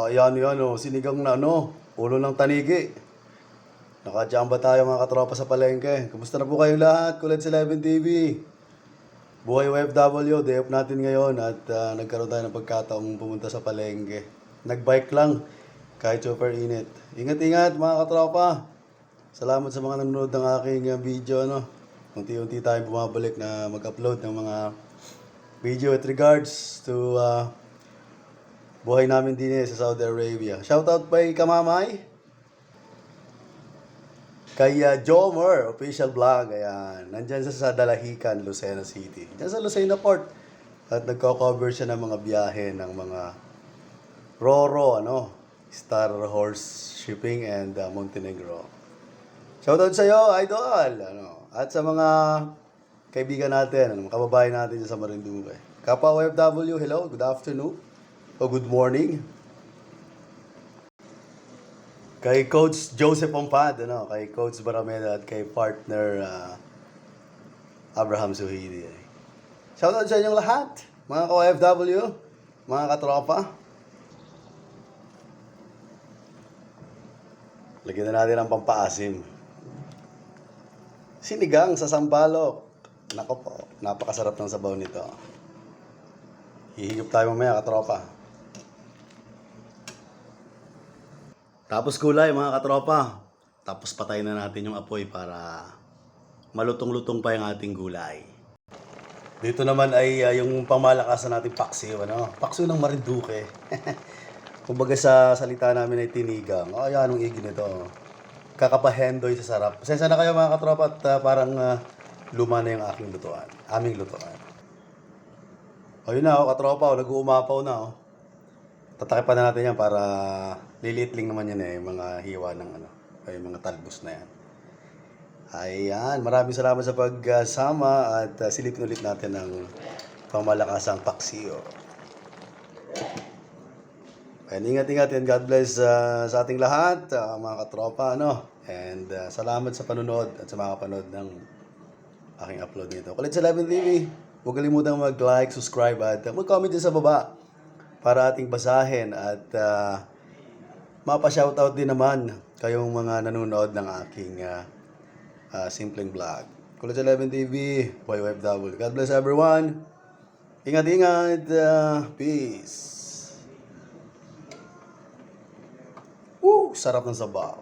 Ayan yan oh, sinigang na ano, ulo ng tanigi. Nakachamba tayo mga katropa sa palengke. Kumusta na po kayong lahat? Kulit sa 11 TV. Buhay OFW, day off natin ngayon at nagkaroon tayo ng pagkataong pumunta sa palengke. Nagbike lang, kahit super init. Ingat-ingat mga katropa. Salamat sa mga nanonood ng aking video. No? Unti-unti tayo bumabalik na mag-upload ng mga video with regards to buhay namin din sa Saudi Arabia. Shoutout kay Kamamay, kay Jomer, official vlog. Ayan. Nandyan sa Dalahican, Lucena City. Diyan sa Lucena Port. At nagko-cover siya ng mga biyahe ng mga Roro, Star Horse Shipping and Montenegro. Shoutout sa iyo, idol. At sa mga kaibigan natin, mga kababayan natin sa Marinduque. Kapwa OFW, hello, good afternoon o good morning. Kay Coach Joseph Pompad, kay Coach Barameda at kay partner Abraham Suhidi. Shoutout sa inyong lahat, mga ka-OFW, mga katropa. Lagyan na natin ang pampaasim. Sinigang sa Sampalok. Nako po, napakasarap ng sabaw nito. Hihigop tayo mamaya, katropa. Tapos gulay mga katropa. Tapos patayin na natin yung apoy para malutong-lutong pa yung ating gulay. Dito naman ay yung pamalakasan natin paksiw, Paksiw ng Marinduque. Kumbaga sa salita namin ay tinigang. Ayan ang igi nito. Kakapahendoy sa sarap. Pasensya na kayo mga katropa at parang luma na yung aking lutuan. Aming lutuan. Ayun na katropa, nag-uumapaw na Tatakipan na natin yan para lilitling naman yan yung mga hiwa ng yung mga talbos na yan. Ayan, maraming salamat sa pagsama at silipin ulit natin ang pamalakasang paksiyo. And ingat-ingat and God bless sa ating lahat, mga katropa, And salamat sa panunood at sa mga kapanood ng aking upload nito. Kulit sa 11 TV, huwag kalimutang mag-like, subscribe at mag-comment din sa baba para ating basahin at mapa-shoutout din naman kayong mga nanonood ng aking simpleng vlog. Kulit sa 11 TV, YWFW. God bless everyone. Ingat-ingat. Peace. Woo! Sarap ng sabaw.